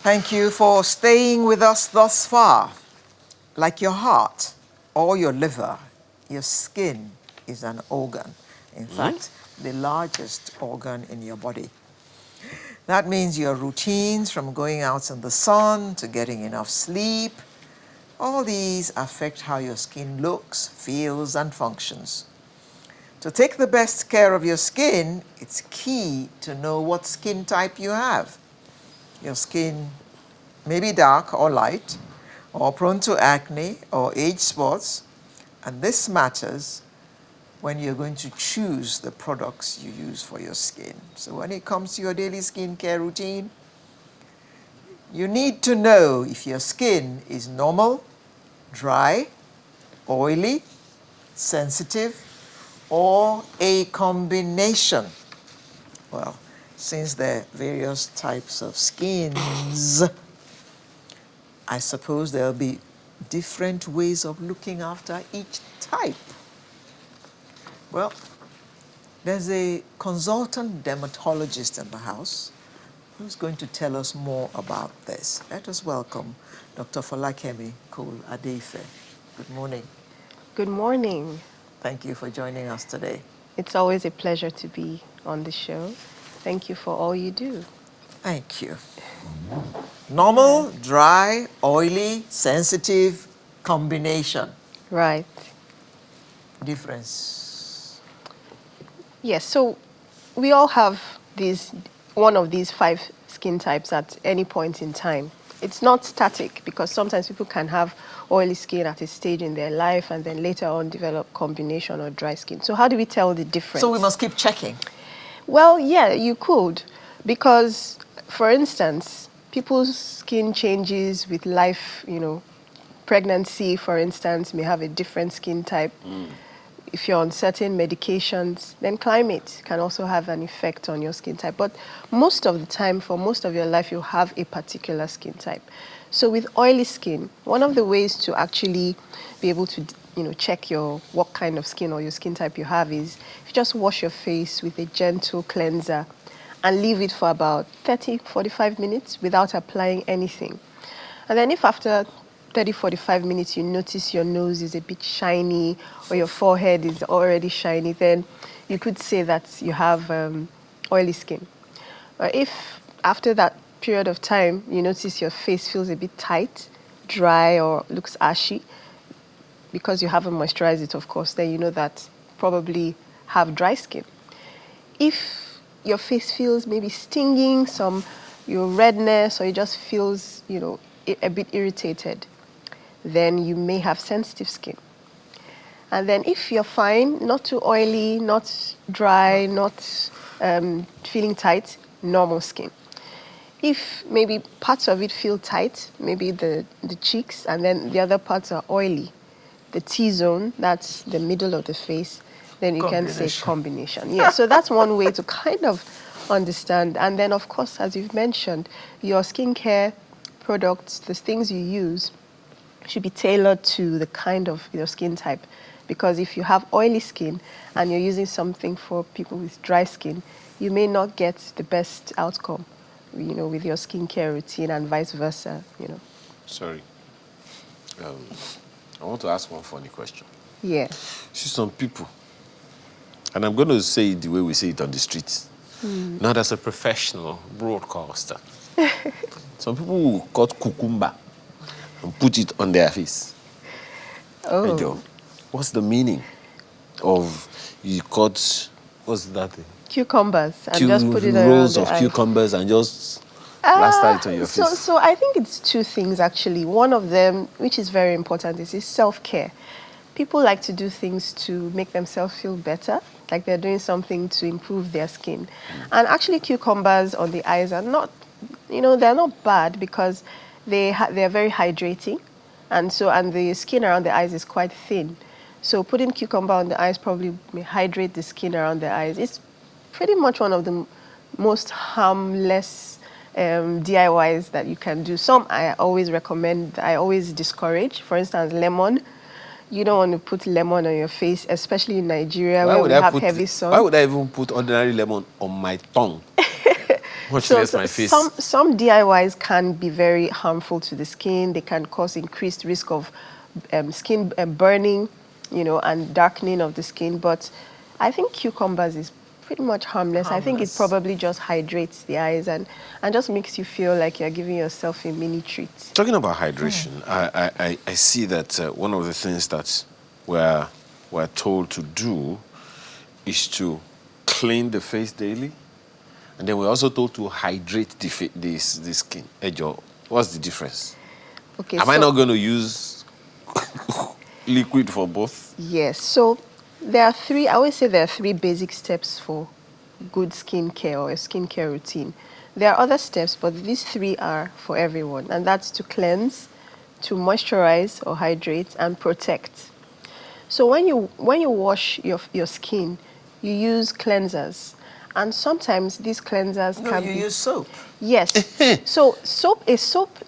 Thank you for staying with us thus far. Like your heart or your liver, your skin is an organ. In fact, the largest organ in your body. That means your routines, from going out in the sun to getting enough sleep, all these affect how your skin looks, feels, and functions. To take the best care of your skin, it's key to know what skin type you have. Your skin may be dark or light, or prone to acne or age spots, and this matters when you're going to choose the products you use for your skin. So when it comes to your daily skincare routine, you need to know if your skin is normal, dry, oily, sensitive, or a combination. Well, since there are various types of skins, I suppose there'll be different ways of looking after each type. Well, there's a consultant dermatologist in the house who's going to tell us more about this. Let us welcome Dr. Folakemi Cole-Adeife. Good morning. Good morning. Thank you for joining us today. It's always a pleasure to be on the show. Thank you for all you do. Thank you. Normal, dry, oily, sensitive, combination. Right. Difference. Yes, so we all have one of these 5 skin types at any point in time. It's not static because sometimes people can have oily skin at a stage in their life and then later on develop combination or dry skin. So how do we tell the difference? So we must keep checking. Well, yeah, you could, because, for instance, people's skin changes with life, pregnancy, for instance, may have a different skin type. If you're on certain medications, then climate can also have an effect on your skin type. But most of the time, for most of your life, you'll have a particular skin type. So with oily skin, one of the ways to actually be able to check what kind of skin or your skin type you have is if you just wash your face with a gentle cleanser and leave it for about 30-45 minutes without applying anything. And then if after 30-45 minutes you notice your nose is a bit shiny or your forehead is already shiny, then you could say that you have oily skin. Or if after that period of time you notice your face feels a bit tight, dry, or looks ashy, because you haven't moisturized it, of course, then you know that probably have dry skin. If your face feels maybe stinging, your redness, or it just feels, a bit irritated, then you may have sensitive skin. And then if you're fine, not too oily, not dry, not feeling tight, normal skin. If maybe parts of it feel tight, maybe the cheeks, and then the other parts are oily, the T-zone, that's the middle of the face, then you can say combination. Yeah, so that's one way to kind of understand. And then, of course, as you've mentioned, your skincare products, the things you use, should be tailored to the kind of your skin type. Because if you have oily skin and you're using something for people with dry skin, you may not get the best outcome, with your skincare routine and vice versa, Sorry. I want to ask one funny question. Yeah. See, some people, and I'm going to say it the way we say it on the streets, not as a professional broadcaster. Some people will cut cucumber and put it on their face. Oh. Hey, Joe, what's the meaning of you cut, what's that thing? Cucumbers and just put it around rows the of eyes. cucumbers and just plaster it on your face. So I think it's 2 things, actually. One of them, which is very important, is self-care. People like to do things to make themselves feel better, like they're doing something to improve their skin. And actually, cucumbers on the eyes are not, they're not bad because they're very hydrating. And the skin around the eyes is quite thin. So putting cucumber on the eyes probably may hydrate the skin around the eyes. It's pretty much one of the most harmless DIYs that you can do. Some I always recommend, I always discourage. For instance, lemon. You don't want to put lemon on your face, especially in Nigeria where we have heavy sun. Why would I even put ordinary lemon on my tongue? Much less my face. Some DIYs can be very harmful to the skin. They can cause increased risk of skin burning, and darkening of the skin. But I think cucumbers is pretty much harmless. I think it probably just hydrates the eyes and just makes you feel like you're giving yourself a mini treat. Talking about hydration, I see that one of the things that we're told to do is to clean the face daily. And then we're also told to hydrate the skin. Ejo, what's the difference? Okay, Am I not going to use liquid for both? Yes. So I always say there are 3 basic steps for good skincare or a skincare routine. There are other steps, but these 3 are for everyone. And that's to cleanse, to moisturize or hydrate, and protect. So when you wash your skin, you use cleansers. And sometimes these cleansers can be... you use soap. Yes. So soap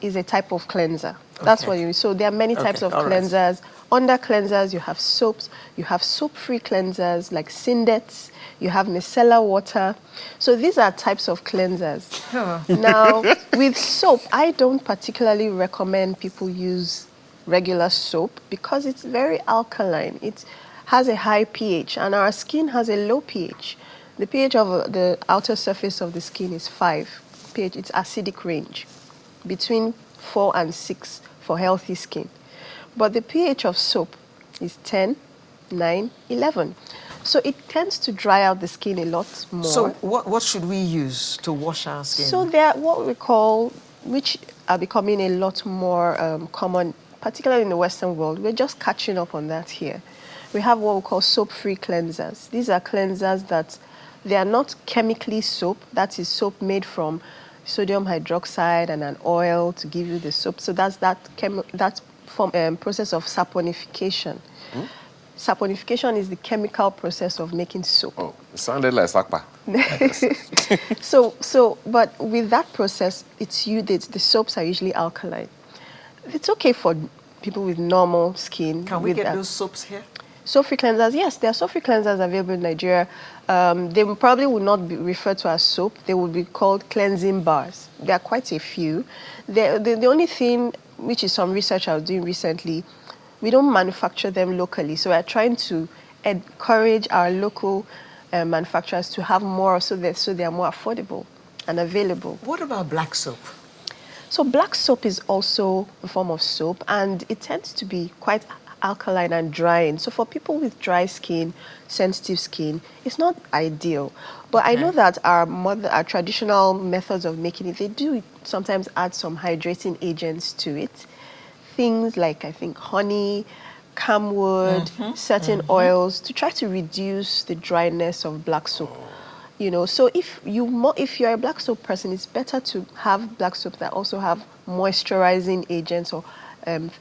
is a type of cleanser. That's what you use. So there are many types of cleansers. Under cleansers, you have soaps. You have soap-free cleansers like Sindets. You have micellar water. So these are types of cleansers. Now, with soap, I don't particularly recommend people use regular soap because it's very alkaline. It has a high pH, and our skin has a low pH. The pH of the outer surface of the skin is 5 pH. It's acidic range, between 4 and 6 for healthy skin. But the pH of soap is 10, 9, 11. So it tends to dry out the skin a lot more. So what should we use to wash our skin? So there are what we call, which are becoming a lot more common, particularly in the Western world. We're just catching up on that here. We have what we call soap-free cleansers. These are cleansers that they are not chemically soap. That is soap made from sodium hydroxide and an oil to give you the soap. So that's that process of saponification. Saponification is the chemical process of making soap. Oh, it sounded like sakpa. But with that process, the soaps are usually alkaline. It's okay for people with normal skin. Can we get those soaps here? Soap-free cleansers, yes, there are soap-free cleansers available in Nigeria. They probably would not be referred to as soap. They would be called cleansing bars. There are quite a few. The only thing, which is some research I was doing recently, we don't manufacture them locally. So we're trying to encourage our local manufacturers to have more so they are more affordable and available. What about black soap? So black soap is also a form of soap, and it tends to be quite alkaline and drying. So for people with dry skin, sensitive skin, it's not ideal. But I know that our traditional methods of making it, they do sometimes add some hydrating agents to it. Things like, I think, honey, camwood, certain oils to try to reduce the dryness of black soap. So if you're a black soap person, it's better to have black soap that also have moisturizing agents or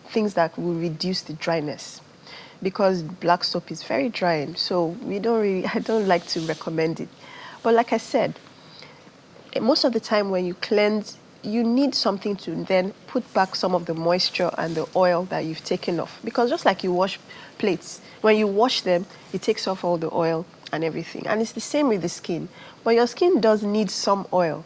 things that will reduce the dryness, because black soap is very drying. So I don't like to recommend it. But like I said, most of the time when you cleanse, you need something to then put back some of the moisture and the oil that you've taken off. Because just like you wash plates, when you wash them, it takes off all the oil and everything. And it's the same with the skin. But your skin does need some oil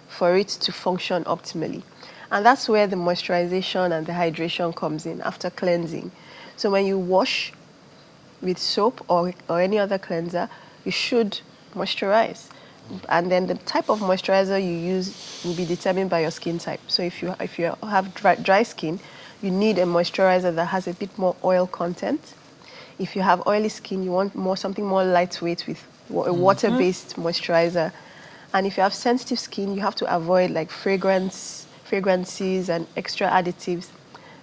for it to function optimally. And that's where the moisturization and the hydration comes in after cleansing. So when you wash with soap or any other cleanser, you should moisturize. And then the type of moisturizer you use will be determined by your skin type. So if you have dry skin, you need a moisturizer that has a bit more oil content. If you have oily skin, you want something more lightweight with a water-based moisturizer. And if you have sensitive skin, you have to avoid like fragrances and extra additives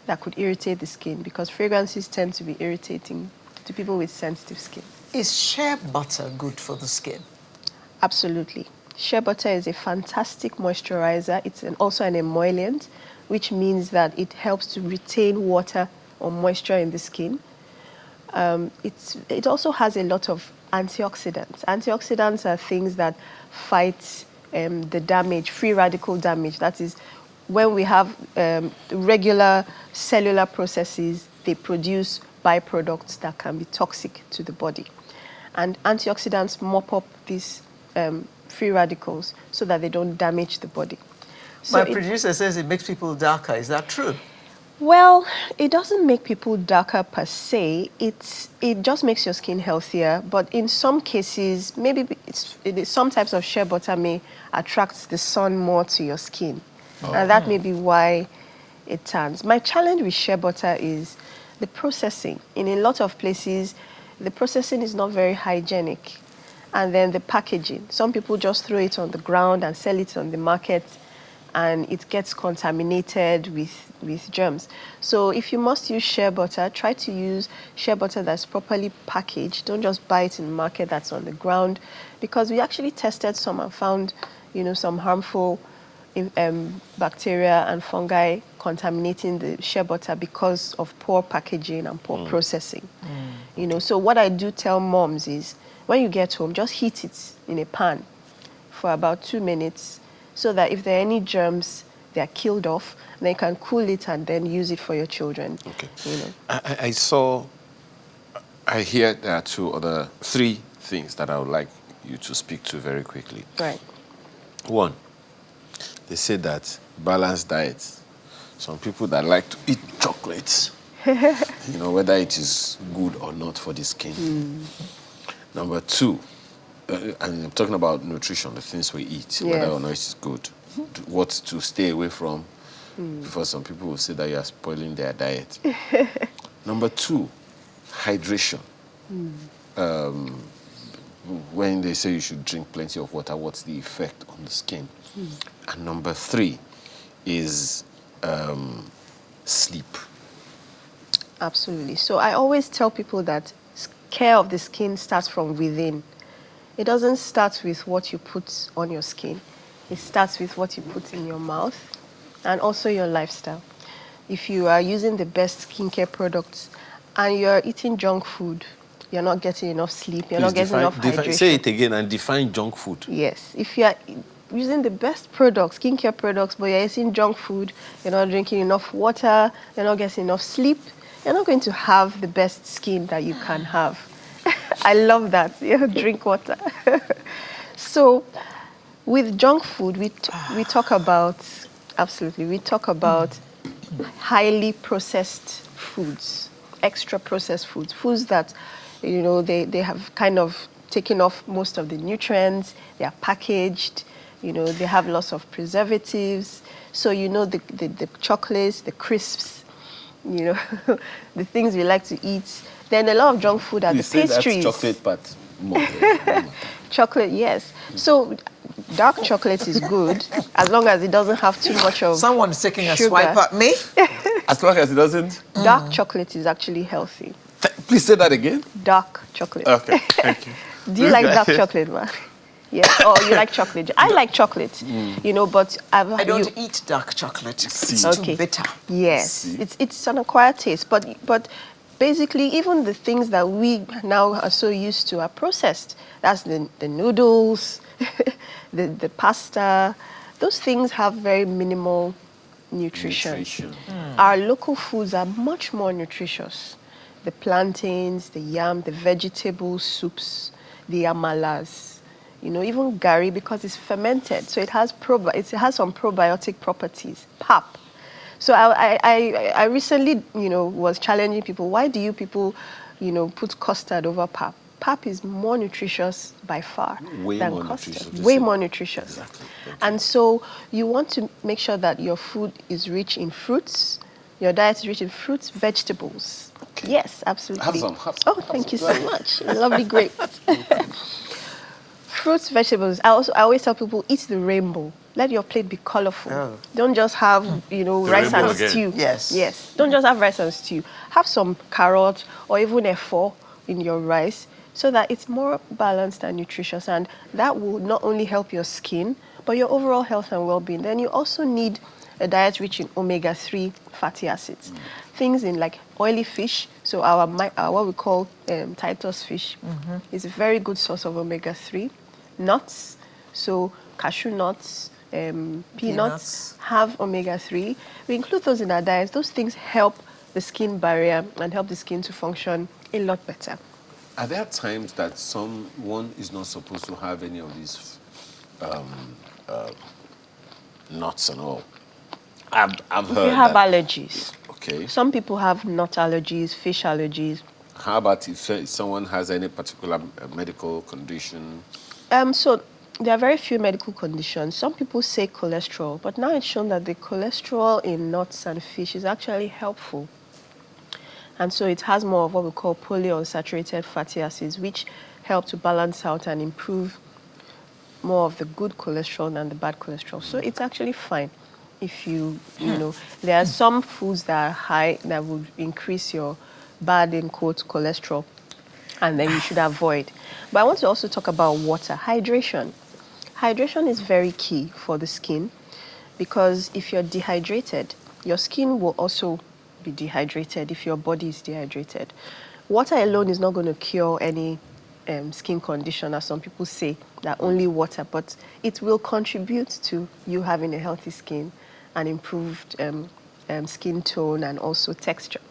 that could irritate the skin, because fragrances tend to be irritating to people with sensitive skin. Is shea butter good for the skin? Absolutely. Shea butter is a fantastic moisturizer. It's also an emollient, which means that it helps to retain water or moisture in the skin. It also has a lot of antioxidants. Antioxidants are things that fight the damage, free radical damage. That is, when we have regular cellular processes, they produce byproducts that can be toxic to the body. And antioxidants mop up these free radicals so that they don't damage the body. So My producer says it makes people darker. Is that true? well, it doesn't make people darker per se. It just makes your skin healthier. But in some cases, maybe some types of shea butter may attract the sun more to your skin. And that may be why it tans. My challenge with shea butter is the processing. In a lot of places, the processing is not very hygienic. And then the packaging. Some people just throw it on the ground and sell it on the market, and it gets contaminated with germs. So if you must use shea butter, try to use shea butter that's properly packaged. Don't just buy it in the market that's on the ground, because we actually tested some and found, some harmful bacteria and fungi contaminating the shea butter because of poor packaging and poor processing. So what I do tell moms is, when you get home, just heat it in a pan for about 2 minutes, so that if there are any germs, they're killed off. Then you can cool it and then use it for your children. Okay. I hear there are three things that I would like you to speak to very quickly. Right. One, they say that balanced diet. Some people that like to eat chocolates, whether it is good or not for the skin. Number two, and I'm talking about nutrition, the things we eat, whether or not it is good, what to stay away from, before some people will say that you are spoiling their diet. Number two, hydration. When they say you should drink plenty of water, what's the effect on the skin? And number three is sleep. Absolutely. So I always tell people that care of the skin starts from within. It doesn't start with what you put on your skin. It starts with what you put in your mouth and also your lifestyle. If you are using the best skincare products and you're eating junk food, you're not getting enough sleep, you're not getting enough hydration. Say it again and define junk food. Yes. If you are using the best products, skincare products, but you're eating junk food, you're not drinking enough water, you're not getting enough sleep, you're not going to have the best skin that you can have. I love that. Drink water. So with junk food, we talk about, absolutely, we talk about highly processed foods, extra processed foods, foods that, they have kind of taken off most of the nutrients, they are packaged, they have lots of preservatives. So, the chocolates, the crisps, the things we like to eat. Then a lot of junk food are the pastries. That's chocolate, but more. Chocolate, yes. So dark chocolate is good as long as it doesn't have too much of Someone's taking sugar. a swipe at me. As long as it doesn't? Dark chocolate is actually healthy. Please say that again. Dark chocolate. Okay, thank you. Do you like dark chocolate, man? Yes. Or you like chocolate? I like chocolate, but I don't eat dark chocolate. It's too bitter. Yes, it's an acquired taste, but basically even the things that we now are so used to are processed. That's the noodles, the pasta. Those things have very minimal nutrition. Our local foods are much more nutritious. The plantains, the yam, the vegetable soups, the amalas. Even gari, because it's fermented, so it has some probiotic properties. Pap. So I recently, was challenging people. Why do you people, put custard over pap? Pap is more nutritious by far than custard. Way more nutritious. Exactly. And so you want to make sure that your food is rich in fruits. Your diet is rich in fruits, vegetables. Okay. Yes, absolutely. Have some. Oh, thank you so much. Lovely grapes. Fruits, vegetables. I always tell people, eat the rainbow. Let your plate be colorful. Oh. Don't just have, rice and stew. Yes. Don't just have rice and stew. Have some carrot or even a efo in your rice so that it's more balanced and nutritious. And that will not only help your skin, but your overall health and well-being. Then you also need a diet rich in omega-3 fatty acids. Things in like oily fish. So our what we call Titus fish is a very good source of omega-3. Nuts, so cashew nuts, peanuts have omega-3. We include those in our diets. Those things help the skin barrier and help the skin to function a lot better. Are there times that someone is not supposed to have any of these nuts and all. I've If heard you have that. allergies, Okay. some people have nut allergies, fish allergies. How about if someone has any particular medical condition? So there are very few medical conditions. Some people say cholesterol, but now it's shown that the cholesterol in nuts and fish is actually helpful. And so it has more of what we call polyunsaturated fatty acids, which help to balance out and improve more of the good cholesterol than the bad cholesterol. So it's actually fine if you know, there are some foods that are high that would increase your bad, in quotes, cholesterol, and then you should avoid. But I want to also talk about water, hydration. Hydration is very key for the skin because if you're dehydrated, your skin will also be dehydrated if your body is dehydrated. Water alone is not going to cure any skin condition, as some people say, that only water, but it will contribute to you having a healthy skin and improved skin tone and also texture.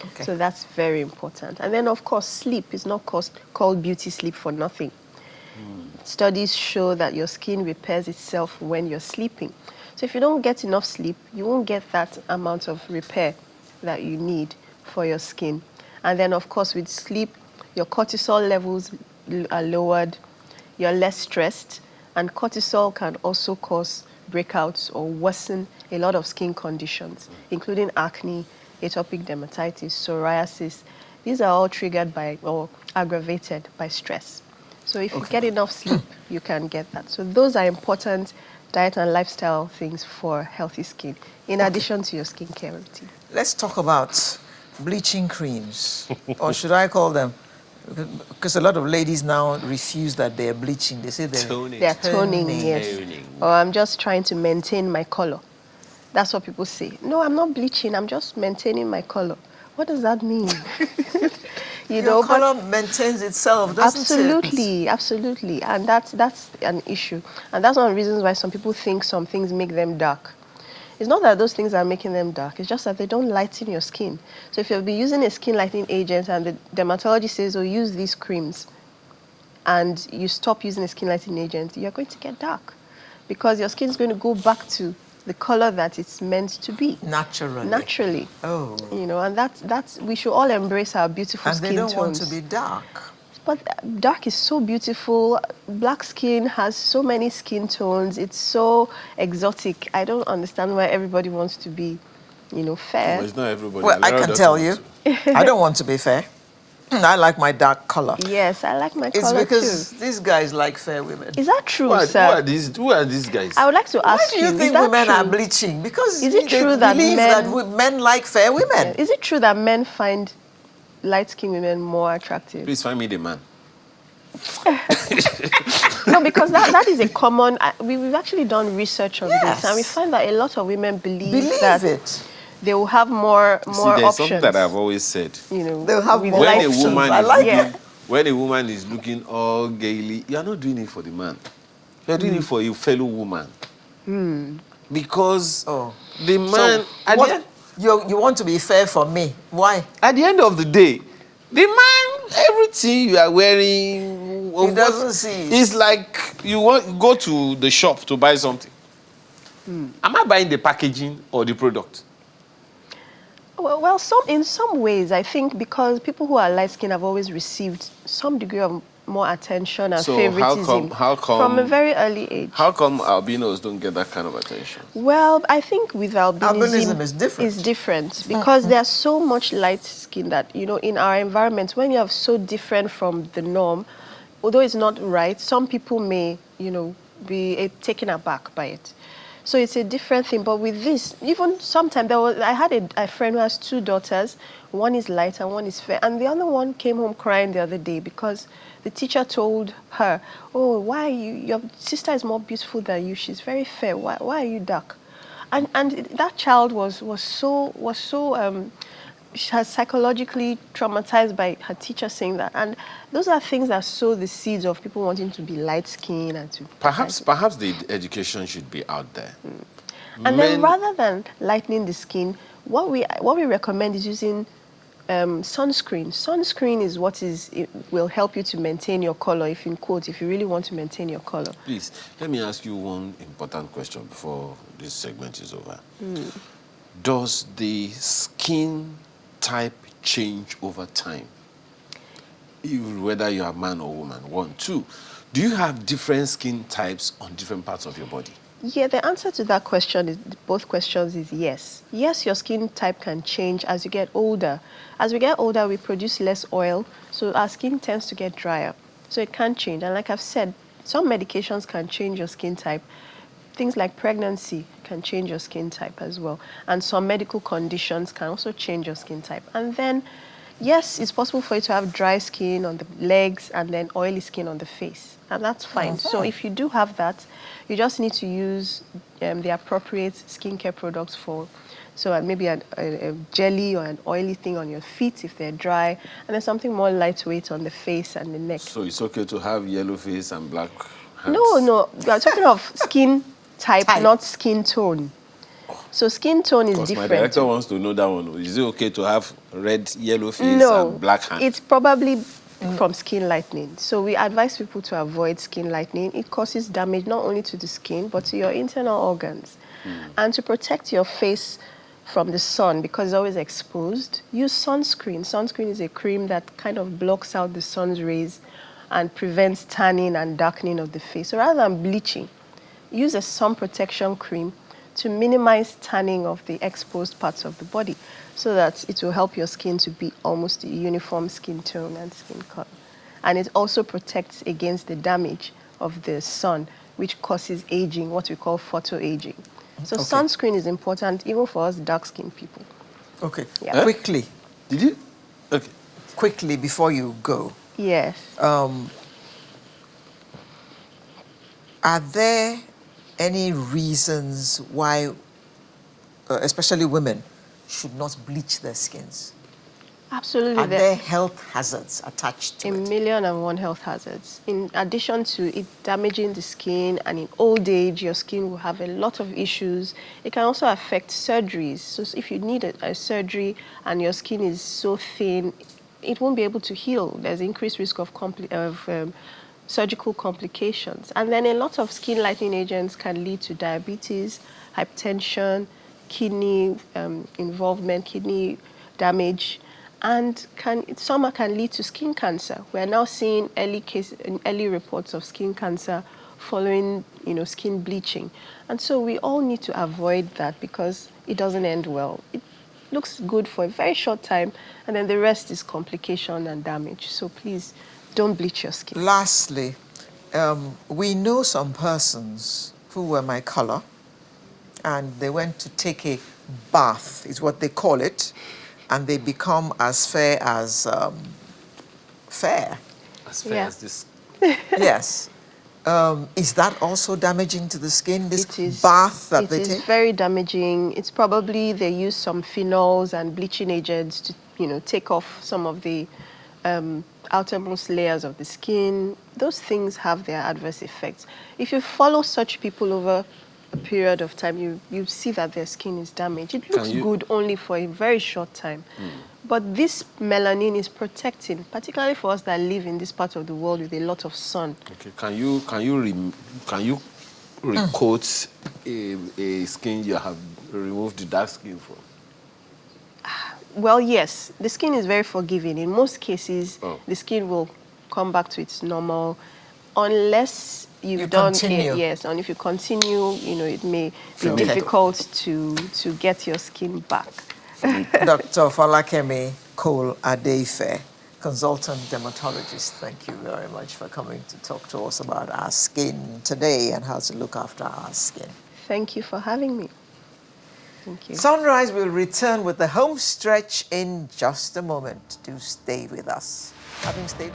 Okay. So that's very important. And then, of course, sleep is not called beauty sleep for nothing. Studies show that your skin repairs itself when you're sleeping. So if you don't get enough sleep, you won't get that amount of repair that you need for your skin. And then, of course, with sleep, your cortisol levels are lowered, you're less stressed, and cortisol can also cause breakouts or worsen a lot of skin conditions, including acne, atopic dermatitis, psoriasis. These are all triggered by or aggravated by stress. So if you get enough sleep, you can get that. So those are important diet and lifestyle things for healthy skin, in addition to your skincare routine. Let's talk about bleaching creams, or should I call them? Because a lot of ladies now refuse that they're bleaching. They say They're toning, yes. Toning. Or I'm just trying to maintain my color. That's what people say. No, I'm not bleaching. I'm just maintaining my color. What does that mean? Your color maintains itself, doesn't absolutely, absolutely. And that's an issue. And that's one of the reasons why some people think some things make them dark. It's not that those things are making them dark. It's just that they don't lighten your skin. So if you'll be using a skin lightening agent and the dermatologist says, oh, use these creams, and you stop using a skin lightening agent, you're going to get dark because your skin is going to go back to the color that it's meant to be. Naturally. Naturally. Oh. You know, and that's we should all embrace our beautiful skin tones. And they don't want to be dark. But dark is so beautiful. Black skin has so many skin tones. It's so exotic. I don't understand why everybody wants to be, you know, fair. Well, it's not everybody. Well, I can tell you, I don't want to be fair. I like my dark color. Yes, I like my It's color because too. these guys like fair women. Is that true, Who sir? are these guys? I would like to Why ask do you think is that women are true? bleaching? Because Is it they true that believe men- that men like fair women. Is it true that men find light-skinned women more attractive? Please find me the man. No, because that is a common. We've actually done research on Yes. this, and we find that a lot of women believe Believe that it. they will have more See, there's options. something that I've always said. You know, They'll have with more When light a options. woman I is like looking, it. when a woman is looking all gaily, you are not doing it for the man. You are doing it for your fellow woman. Because the man, you want to be fair for me? Why? at the end of the day, the man, everything you are wearing, He doesn't see it. It's like you go to the shop to buy something. Am I buying the packaging or the product? Well, in some ways, I think because people who are light-skinned have always received some degree of more attention and So favoritism how come from a very early age. How come albinos don't get that kind of attention? Well, I think with albinism is different. It's different because there's so much light skin that, you know, in our environment, when you are so different from the norm, although it's not right, some people may, you know, be taken aback by it. So it's a different thing. But with this, even sometimes I had a friend who has two daughters. One is light and one is fair. And the other one came home crying the other day because the teacher told her, oh, why your sister is more beautiful than you. She's very fair. Why are you dark? And that child was so psychologically traumatized by her teacher saying that. And those are things that sow the seeds of people wanting to be light-skinned and to... Perhaps the education should be out there. And then rather than lightening the skin, what we recommend is using sunscreen. Sunscreen is it will help you to maintain your color, if in quotes, if you really want to maintain your color. Please, let me ask you one important question before this segment is over. Does the skin type change over time? Whether you are man or woman, 1. 2, do you have different skin types on different parts of your body? Yeah, the answer to that question is, both questions is yes. Yes, your skin type can change as you get older. As we get older, we produce less oil, so our skin tends to get drier. So it can change. And like I've said, some medications can change your skin type. Things like pregnancy can change your skin type as well. And some medical conditions can also change your skin type. And then, yes, it's possible for you to have dry skin on the legs and then oily skin on the face. And that's fine. So if you do have that, you just need to use the appropriate skincare products for, so maybe a jelly or an oily thing on your feet if they're dry, and then something more lightweight on the face and the neck. So it's okay to have yellow face and black hands? No, we are talking of skin type, not skin tone. So skin tone is different. My director wants to know that one. Is it okay to have red, yellow face and black hands? It's probably from skin lightening. So we advise people to avoid skin lightening. It causes damage not only to the skin, but to your internal organs. And to protect your face from the sun, because it's always exposed, use sunscreen. Sunscreen is a cream that kind of blocks out the sun's rays and prevents tanning and darkening of the face. So rather than bleaching, use a sun protection cream to minimize tanning of the exposed parts of the body, so that it will help your skin to be almost a uniform skin tone and skin color. And it also protects against the damage of the sun, which causes aging, what we call photoaging. So sunscreen is important even for us dark-skinned people. Okay. Yeah. Quickly. Did you? Okay. Quickly, before you go. Yes. Are there any reasons why, especially women, should not bleach their skins? Absolutely. Are there health hazards attached to it? 1,000,001 health hazards. In addition to it damaging the skin, and in old age, your skin will have a lot of issues. It can also affect surgeries. So if you need a surgery and your skin is so thin, it won't be able to heal. There's increased risk of surgical complications. And then a lot of skin lightening agents can lead to diabetes, hypertension, kidney involvement, kidney damage, and some can lead to skin cancer. We are now seeing early reports of skin cancer following, skin bleaching. And so we all need to avoid that, because it doesn't end well. It looks good for a very short time, and then the rest is complication and damage. So please, don't bleach your skin. Lastly, we know some persons who were my color, and they went to take a bath, is what they call it, and they become as fair as fair. As fair as this. Yes. Is that also damaging to the skin, this bath that they take? It is very damaging. It's probably they use some phenols and bleaching agents to, take off some of the outermost layers of the skin. Those things have their adverse effects. If you follow such people over a period of time, you see that their skin is damaged. It looks good only for a very short time. But this melanin is protecting, particularly for us that live in this part of the world with a lot of sun. Okay, can you recoat a skin you have removed the dark skin from? Well, yes, the skin is very forgiving. In most cases, the skin will come back to its normal, unless you've done it. Yes, and if you continue, it may be difficult to get your skin back. Dr. Falakemi Cole Adeife, consultant dermatologist, thank you very much for coming to talk to us about our skin today and how to look after our skin. Thank you for having me. Thank you. Sunrise will return with the home stretch in just a moment. Do stay with us. Having stayed...